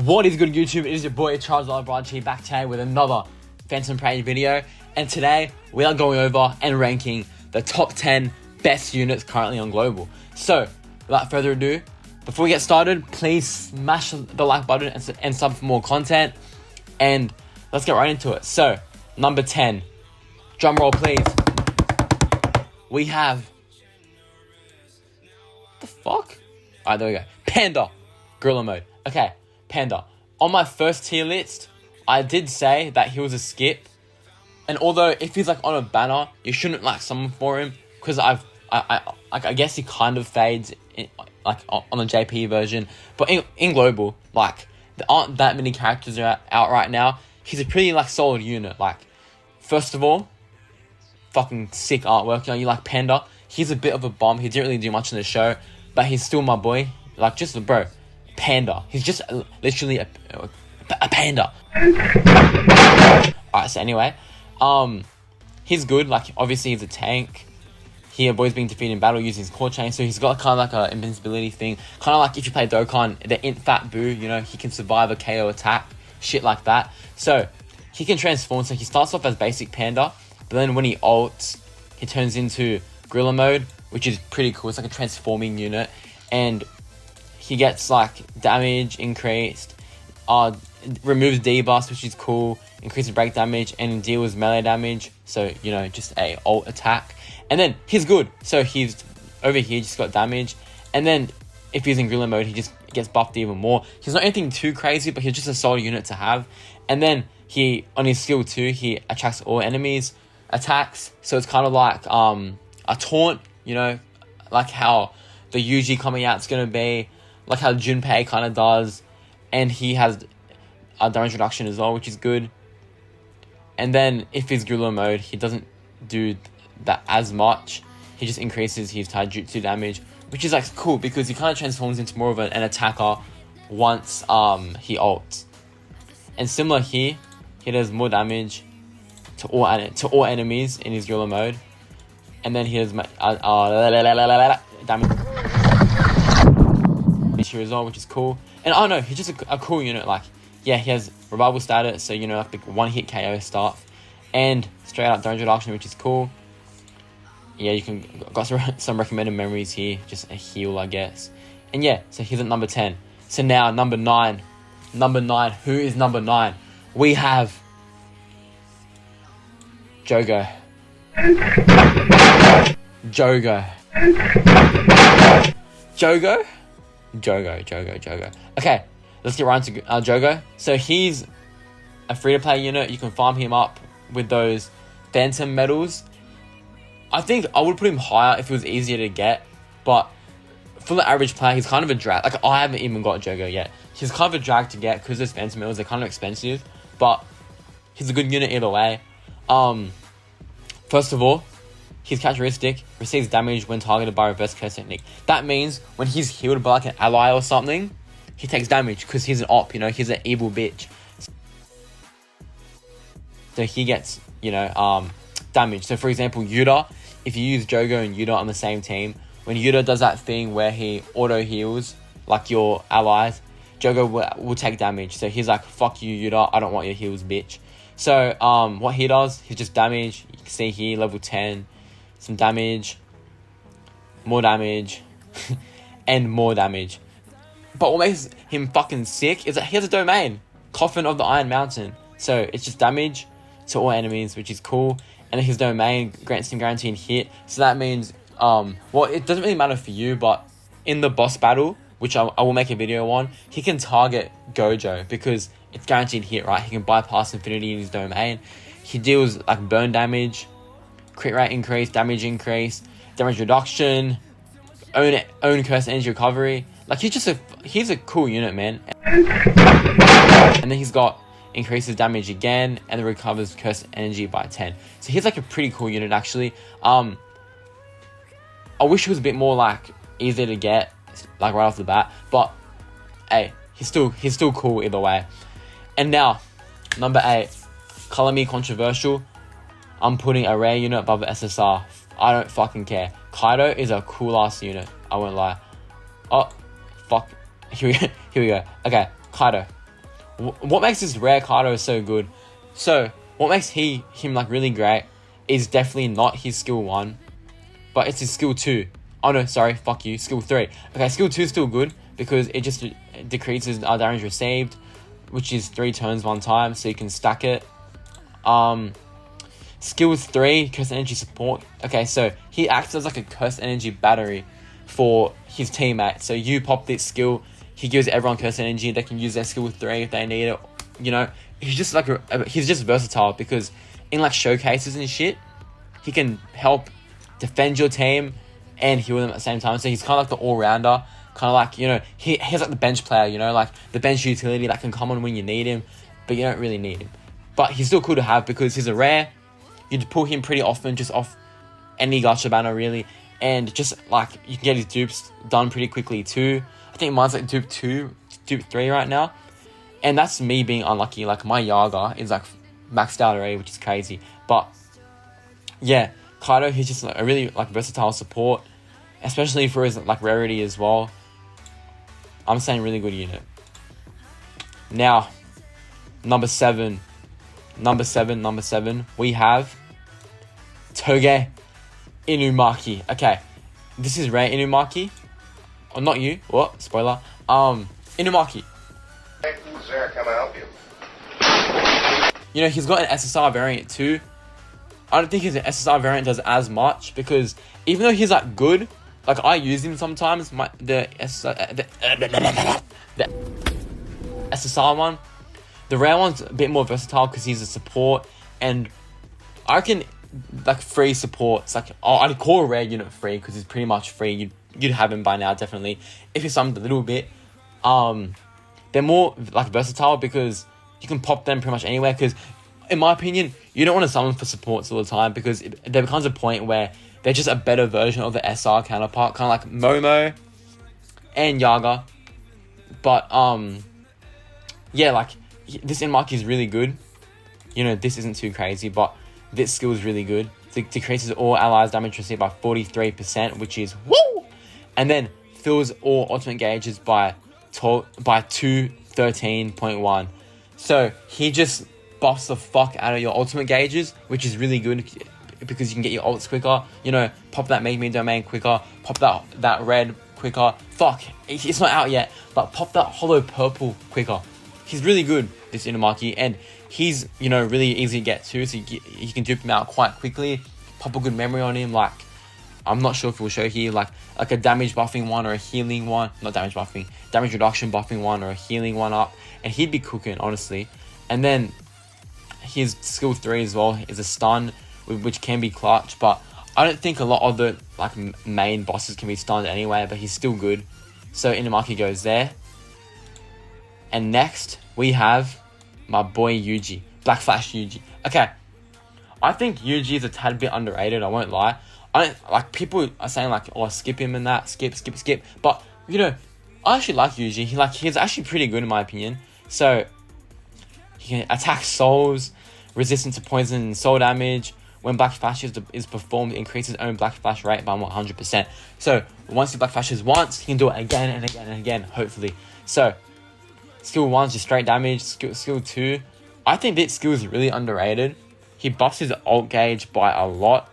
What is good, YouTube? It is your boy Charles Branchi back today with another Phantom Parade video, and today we are going over and ranking the top 10 best units currently on Global. So without further ado, before we get started, please smash the like button and sub for more content, and let's get right into it. So number 10, drum roll please, we have the fuck? Alright, there we go. Panda Gorilla Mode. Okay, Panda. On my first tier list, I did say that he was a skip. And although if he's like on a banner, you shouldn't like summon for him, because I guess he kind of fades in, like on the JP version. But in Global, like there aren't that many characters out right now. He's a pretty like solid unit. Like, first of all, fucking sick artwork. You know, you like Panda. He's a bit of a bomb. He didn't really do much in the show, but he's still my boy. Like, just bro, Panda. He's just literally a panda. Alright, so anyway, he's good. Like, obviously he's a tank. He avoids being defeated in battle using his core chain, so he's got kind of like a invincibility thing. Kind of like if you play Dokkan, the int fat boo, you know, he can survive a KO attack, shit like that. So he can transform. So he starts off as basic Panda, but then when he ults, he turns into Gorilla Mode, which is pretty cool. It's like a transforming unit, and he gets like damage increased, removes debuffs, which is cool, increases break damage, and deals melee damage. So, you know, just a ult attack. And then he's good. So he's over here, just got damage. And then if he's in Gorilla Mode, he just gets buffed even more. He's not anything too crazy, but he's just a solid unit to have. And then he, on his skill 2, he attracts all enemies attacks. So it's kind of like a taunt, you know, like how the Yuji coming out is going to be, like how Junpei kind of does. And he has a damage reduction as well, which is good. And then if he's Gorilla Mode, he doesn't do that as much. He just increases his Taijutsu damage, which is like cool because he kind of transforms into more of an attacker once he ults. And similar here, he does more damage to all enemies in his Gorilla Mode. And then he does damage here as well, which is cool. And I don't know, he's just a cool unit. Like, yeah, he has revival status, so, you know, like the one hit KO stuff, and straight up damage reduction, which is cool. Yeah, you can got some recommended memories here, just a heal, I guess. And yeah, so he's at number 10. So now number 9. Who is number 9? We have Jogo. Okay, let's get right into Jogo. So he's a free-to-play unit. You can farm him up with those Phantom medals. I think I would put him higher if it was easier to get, but for the average player, he's kind of a drag. Like, I haven't even got Jogo yet. He's kind of a drag to get because those Phantom medals are kind of expensive, but he's a good unit either way. First of all, his characteristic receives damage when targeted by reverse curse technique. That means when he's healed by like an ally or something, he takes damage because he's an op, you know, he's an evil bitch. So he gets, you know, damage. So for example, Yuta, if you use Jogo and Yuta on the same team, when Yuta does that thing where he auto heals like your allies, Jogo will take damage. So he's like, fuck you, Yuta, I don't want your heals, bitch. So what he does, he's just damage. You can see here, level 10, some damage, more damage, and more damage. But what makes him fucking sick is that he has a domain, Coffin of the Iron Mountain. So it's just damage to all enemies, which is cool. And his domain grants him guaranteed hit. So that means, well, it doesn't really matter for you, but in the boss battle, which I will make a video on, he can target Gojo because it's guaranteed hit, right? He can bypass infinity in his domain. He deals like burn damage, crit rate increase, damage reduction, own curse energy recovery. Like, he's a cool unit, man. And then he's got increases damage again, and then recovers curse energy by 10. So he's like a pretty cool unit, actually. I wish it was a bit more like easier to get, like right off the bat, but hey, he's still cool either way. And now number 8, color me controversial, I'm putting a rare unit above the SSR. I don't fucking care. Kaido is a cool ass unit, I won't lie. Oh fuck, here we go. Okay, Kaido. what makes this rare Kaido so good? So what makes him like really great is definitely not his skill 1, but it's his skill 2. Oh no, sorry, fuck you, skill 3. Okay, skill 2 is still good because it just decreases damage received, which is 3 turns 1 time, so you can stack it. Skill 3, curse energy support. Okay, so he acts as like a curse energy battery for his teammate. So you pop this skill, he gives everyone curse energy. They can use their skill 3 if they need it. You know, he's just like he's just versatile because in like showcases and shit, he can help defend your team and heal them at the same time. So he's kind of like the all-rounder. Kind of like, you know, he's like the bench player, you know, like the bench utility that can come on when you need him, but you don't really need him. But he's still cool to have because he's a rare. You'd pull him pretty often just off any gacha banner really. And just like you can get his dupes done pretty quickly too. I think mine's like dupe 2, dupe 3 right now. And that's me being unlucky. Like my Yaga is like maxed out already, which is crazy. But yeah, Kaido, he's just like a really like versatile support, especially for his like rarity as well. I'm saying really good unit. Now, number 7, we have Toge Inumaki. Okay, this is rare Inumaki. Oh, not you. What? Spoiler. Inumaki. Hey, who's there? Can I help you? You know, he's got an SSR variant too. I don't think his SSR variant does as much because even though he's like good, like I use him sometimes. The SSR one, the rare one's a bit more versatile because he's a support, and I reckon like free support. It's like I'd call a rare unit free because he's pretty much free. You'd have him by now definitely if you summoned a little bit. They're more like versatile because you can pop them pretty much anywhere. Because in my opinion, you don't want to summon for supports all the time because there becomes a point where they're just a better version of the SR counterpart, kind of like Momo and Yaga. But yeah, like this Inumaki is really good. You know, this isn't too crazy, but this skill is really good. It decreases all allies' damage received by 43%, which is woo! And then fills all ultimate gauges by 213.1. So he just buffs the fuck out of your ultimate gauges, which is really good because you can get your ults quicker. You know, pop that Make Me Domain quicker, pop that red quicker. Fuck, it's not out yet, but pop that hollow purple quicker. He's really good, this Inumaki, and he's, you know, really easy to get to, so you can dupe him out quite quickly. Pop a good memory on him, like, I'm not sure if we'll show here, like a damage buffing one or a healing one. Not damage buffing, damage reduction buffing one or a healing one up, and he'd be cooking, honestly. And then his skill 3 as well is a stun, which can be clutch, but I don't think a lot of the like main bosses can be stunned anyway, but he's still good. So Inumaki goes there. And next, we have my boy Yuji. Black Flash Yuji. Okay. I think Yuji is a tad bit underrated, I won't lie. I don't, like, people are saying like, oh, skip him and that, skip. But, you know, I actually like Yuji. He's actually pretty good in my opinion. So, he can attack souls, resistant to poison and soul damage. When Black Flash is performed, it increases own Black Flash rate by 100%. So, once he Black Flashes once, he can do it again and again and again, hopefully. So, skill 1 is just straight damage. Skill 2, I think this skill is really underrated. He buffs his ult gauge by a lot.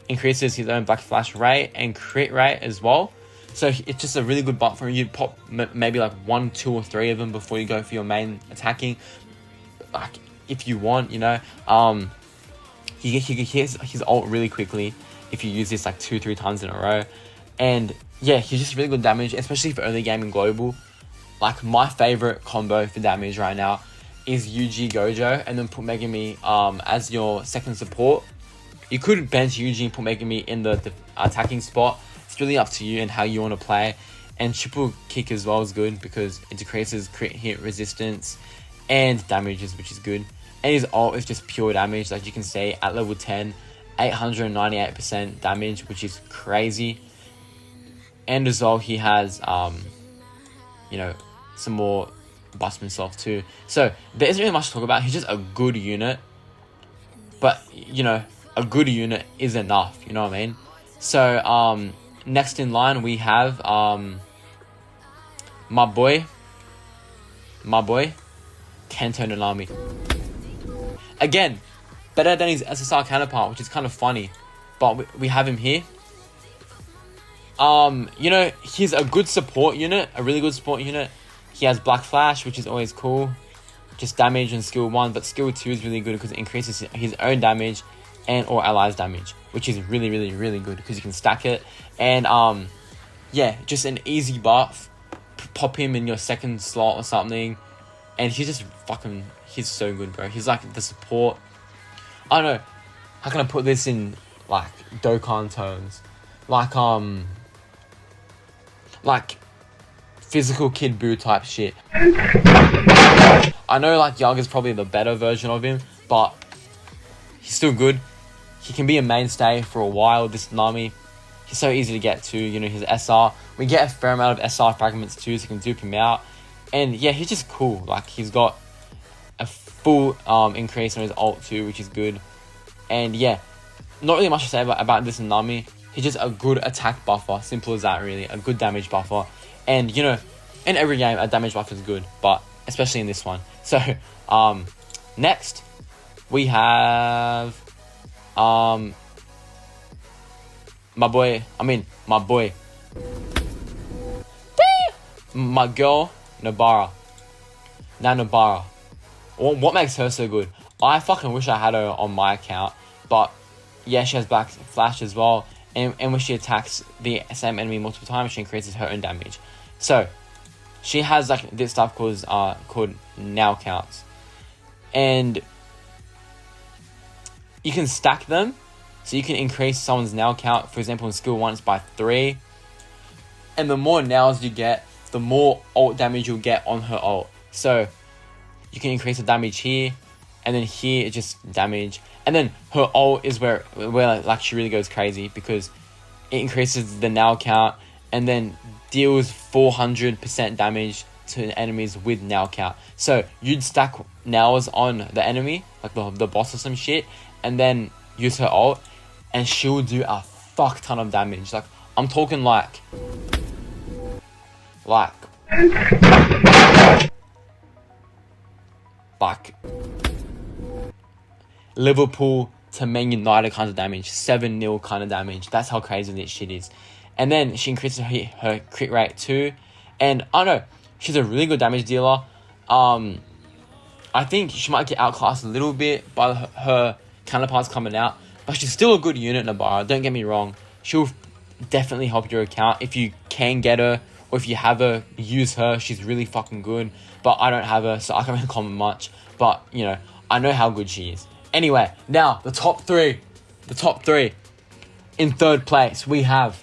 Increases his own Black Flash rate and crit rate as well. So it's just a really good buff for him. You pop maybe like 1, 2, or 3 of them before you go for your main attacking. Like, if you want, you know. He hits his ult really quickly if you use this like 2-3 times in a row. And yeah, he's just really good damage, especially for early game and global. Like, my favorite combo for damage right now is Yuji Gojo, and then put Megami as your second support. You could bench Yuji and put Megami in the attacking spot. It's really up to you and how you want to play. And triple kick as well is good because it decreases crit hit resistance and damages, which is good. And his ult is just pure damage, like you can see at level 10, 898% damage, which is crazy. And as well, he has you know, some more buffs himself too. So there isn't really much to talk about. He's just a good unit, but you know, a good unit is enough, you know what I mean? So next in line we have my boy Kento Nanami. Again, better than his SSR counterpart, which is kind of funny. But we have him here. You know, he's a good support unit, a really good support unit. He has Black Flash, which is always cool. Just damage and skill 1, but skill 2 is really good because it increases his own damage and or allies damage, which is really, really, really good because you can stack it. And yeah, just an easy buff. Pop him in your second slot or something, and he's just fucking, he's so good, bro. He's like the support. I don't know, how can I put this in like Dokkan terms? Like physical Kid Buu type shit. I know like Yaga's probably the better version of him, but he's still good. He can be a mainstay for a while, this Nami. He's so easy to get to, you know, his SR. We get a fair amount of SR fragments too, so you can dupe him out. And yeah, he's just cool. Like, he's got a full increase on his ult too, which is good. And yeah, not really much to say about this Nami. He's just a good attack buffer. Simple as that, really. A good damage buffer. And, you know, in every game, a damage buffer is good. But especially in this one. So, next, we have... my girl, Nobara. Now Nobara. What makes her so good? I fucking wish I had her on my account. But, yeah, she has Black Flash as well. And when she attacks the same enemy multiple times, she increases her own damage. So, she has like this stuff called now counts. And you can stack them. So you can increase someone's now count. For example, in skill 1, it's by 3. And the more nows you get, the more ult damage you'll get on her ult. So you can increase the damage here. And then here, it's just damage. And then her ult is where like she really goes crazy. Because it increases the now count. And then deals 400% damage to enemies with now count. So you'd stack nows on the enemy. Like the boss or some shit. And then use her ult. And she'll do a fuck ton of damage. Like, I'm talking like Liverpool to Man United kind of damage. 7-0 kind of damage. That's how crazy this shit is. And then she increases her crit rate too. And I don't know, she's a really good damage dealer. I think she might get outclassed a little bit by her counterparts coming out. But she's still a good unit, Nobara. Don't get me wrong. She'll definitely help your account. If you can get her, or if you have her, use her. She's really fucking good. But I don't have her, so I can't really comment much. But, you know, I know how good she is. Anyway, now, the top three. The top three. In third place, we have...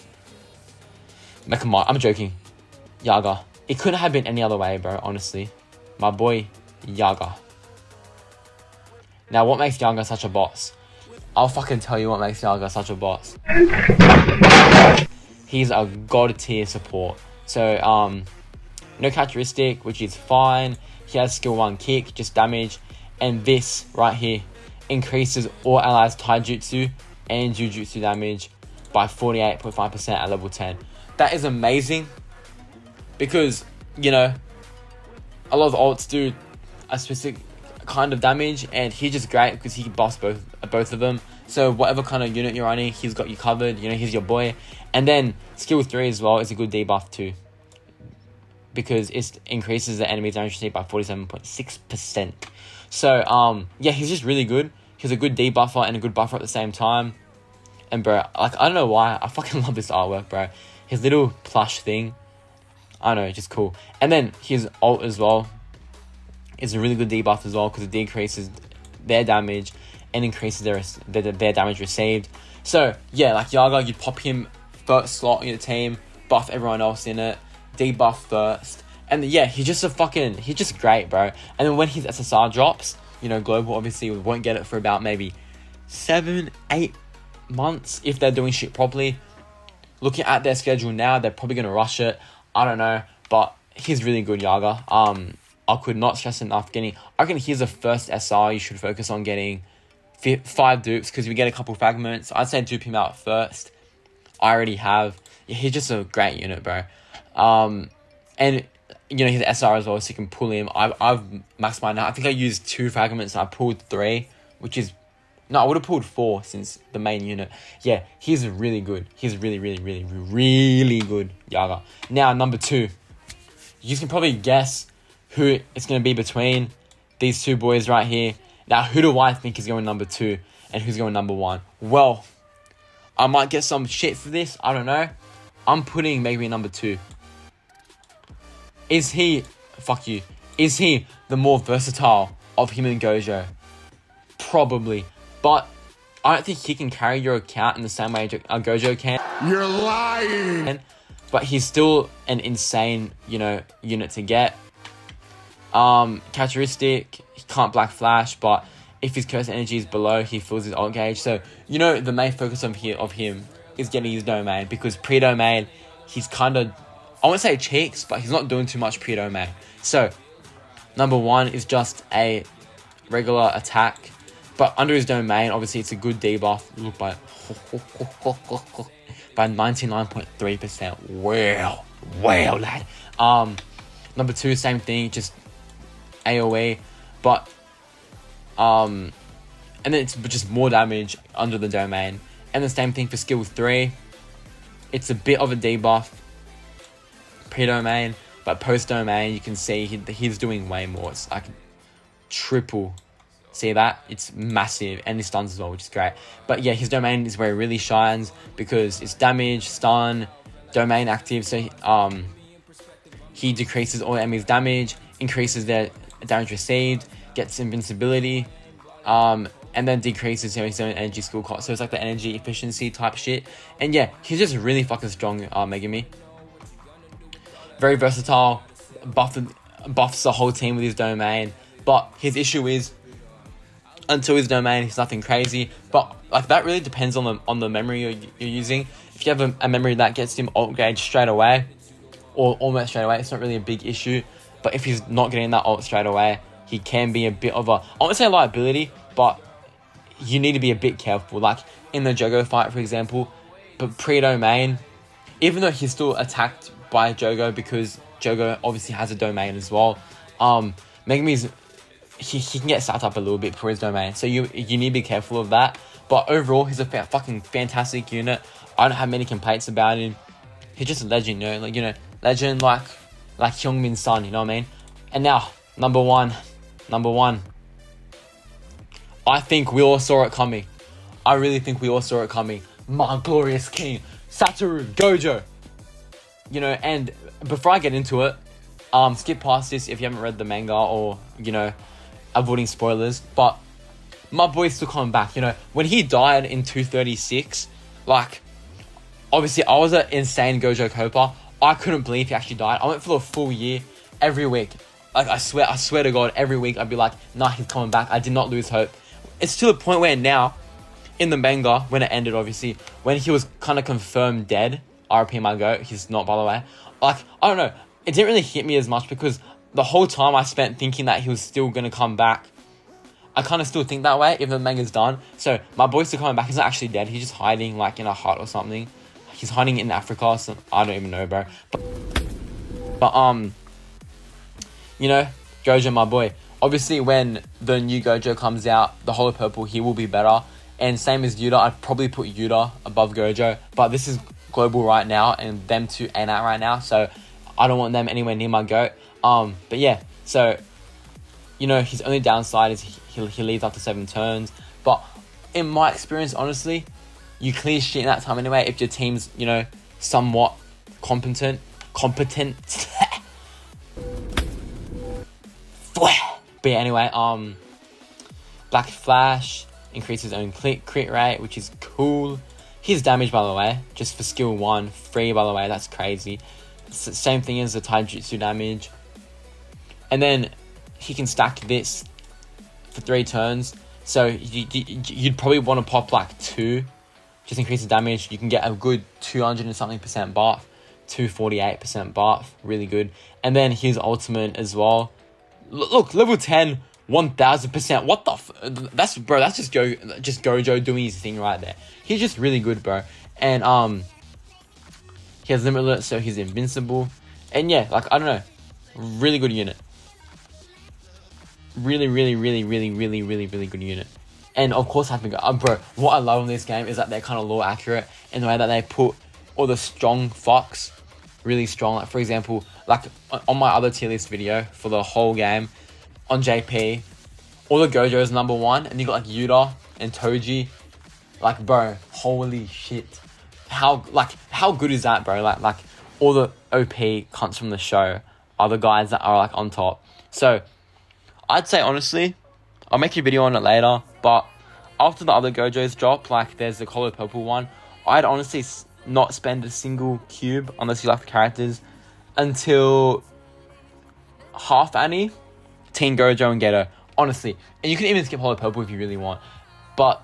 I'm joking. Yaga. It couldn't have been any other way, bro, honestly. My boy, Yaga. Now, what makes Yaga such a boss? I'll fucking tell you what makes Yaga such a boss. He's a god tier support. So, no characteristic, which is fine. He has skill 1 kick, just damage. And this right here increases all allies taijutsu and jujutsu damage by 48.5% at level 10. That is amazing. Because, you know, a lot of ults do a specific kind of damage, and he's just great because he can buffs both of them. So whatever kind of unit you're running, he's got you covered. You know, he's your boy. And then skill 3 as well is a good debuff too, because it increases the enemy damage received by 47.6%. So yeah, he's just really good. He's a good debuffer and a good buffer at the same time. And bro, like, I don't know why, I fucking love this artwork, bro. His little plush thing, I don't know, just cool. And then his ult as well is a really good debuff as well, because it decreases their damage and increases their damage received. So yeah, like Yaga, you'd pop him first slot in your team, buff everyone else in it, debuff first, and yeah, he's just great, bro. And then when his SSR drops, you know, global obviously we won't get it for about maybe 7-8 months if they're doing shit properly. Looking at their schedule now, they're probably gonna rush it. I don't know, but he's really good, Yaga. I could not stress enough I reckon here's the first SR you should focus on getting 5 dupes, because we get a couple fragments. I'd say dupe him out first. I already have. Yeah, he's just a great unit, bro. And you know, his SR as well, so you can pull him. I've maxed mine out. I think I used 2 fragments and I pulled 3, which is... No, I would have pulled 4 since the main unit. Yeah, he's really good. He's really, really, really, really good, Yaga. Now, number 2. You can probably guess who it's going to be between these 2 boys right here. Now, who do I think is going number 2 and who's going number 1? Well, I might get some shit for this. I don't know. I'm putting maybe number 2. Is he... Fuck you. Is he the more versatile of him and Gojo? Probably. But I don't think he can carry your account in the same way Gojo can. You're lying! But he's still an insane, you know, unit to get. Characteristic, he can't Black Flash, but if his curse energy is below, he fills his ult gauge. So, you know, the main focus of him is getting his domain, because pre-domain, he's kind of, I won't say cheeks, but he's not doing too much pre-domain. So, number 1 is just a regular attack. But under his domain, obviously, it's a good debuff. Look, by 99.3%. Wow, lad. Number 2, same thing, just AoE. But, and then it's just more damage under the domain. And the same thing for skill 3. It's a bit of a debuff pre-domain, but post-domain, you can see he's doing way more. It's like triple. See that? It's massive, and he stuns as well, which is great. But yeah, his domain is where he really shines, because it's damage, stun, domain active. So he decreases all enemies' damage, increases their damage received, gets invincibility, and then decreases his own energy skill cost. So it's like the energy efficiency type shit. And yeah, he's just really fucking strong, Megami. Very versatile, buffs the whole team with his domain. But his issue is, until his domain, he's nothing crazy. But like that really depends on the memory you're using. If you have a memory that gets him ult gauge straight away, or almost straight away, it's not really a big issue. But if he's not getting that ult straight away, he can be a bit of a, I won't say liability, but you need to be a bit careful. Like in the Jogo fight, for example, but pre-domain, even though he's still attacked by Jogo, because Jogo obviously has a domain as well, Megami's, he can get stacked up a little bit for his domain, so you need to be careful of that. But overall, he's a fucking fantastic unit. I don't have many complaints about him. He's just a legend, you know, legend like Hyungmin's son, you know what I mean? And now, number one, I think we all saw it coming. I really think we all saw it coming. My glorious king, Satoru Gojo. You know, and before I get into it, skip past this if you haven't read the manga, or, you know, avoiding spoilers. But my boy's still coming back, you know. When he died in 236, like, obviously I was an insane Gojo Copa. I couldn't believe he actually died. I went for a full year, every week. Like, I swear to God, every week I'd be like, nah, he's coming back. I did not lose hope. It's to the point where now, in the manga, when it ended, obviously, when he was kind of confirmed dead, RP my goat, he's not, by the way. Like, I don't know, it didn't really hit me as much, because the whole time I spent thinking that he was still going to come back. I kind of still think that way, even though the manga's done. So, my boy's still coming back. He's not actually dead. He's just hiding, like, in a hut or something. He's hiding in Africa, so I don't even know, bro. But you know, Gojo, my boy. Obviously, when the new Gojo comes out, the Hollow Purple, he will be better. And same as Yuta, I'd probably put Yuta above Gojo. But this is global right now, and them two ain't out right now. So, I don't want them anywhere near my goat. But yeah, so, you know, his only downside is he leaves after 7 turns. But in my experience, honestly, you clear shit in that time anyway if your team's, you know, somewhat competent. But yeah, anyway, Black Flash increases his own crit rate, which is cool. His damage, by the way, just for skill 1, free, by the way, that's crazy. Same thing as the Taijutsu damage. And then he can stack this for 3 turns. So you'd probably want to pop like 2, just increase the damage. You can get a good 200 and something % buff, 248% buff, really good. And then his ultimate as well. Look, level 10, 1000%. What the that's just Gojo doing his thing right there. He's just really good, bro. And he has limitless, so he's invincible. And yeah, like, I don't know, Really good unit. Really good unit. And of course I think, bro, what I love in this game is that they're kind of lore accurate in the way that they put all the strong fox really strong. Like for example, like on my other tier list video for the whole game on JP, all the Gojo's number 1, and you got like Yuta and Toji. Like bro, holy shit. How good is that, bro? Like all the OP cunts from the show are the guys that are like on top. So I'd say honestly, I'll make a video on it later, but after the other Gojo's drop, like there's the Color Purple one, I'd honestly not spend a single cube unless you like the characters until half Annie, Teen Gojo and Geto, honestly. And you can even skip Hollow Purple if you really want. But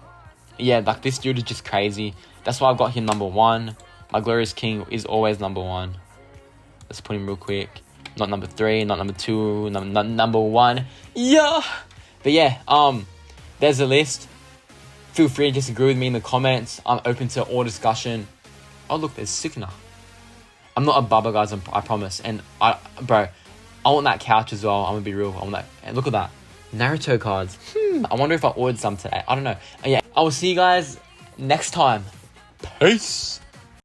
yeah, like this dude is just crazy. That's why I've got him number 1. My Glorious King is always number 1. Let's put him real quick. Not number 3, not number 2, number 1. Yeah. But yeah, there's a list. Feel free to disagree with me in the comments. I'm open to all discussion. Oh look, there's Sukuna. I'm not a bubba, guys, I promise. And I want that couch as well. I'm gonna be real. I want that. And look at that. Naruto cards. I wonder if I ordered some today. I don't know. Yeah, I will see you guys next time. Peace.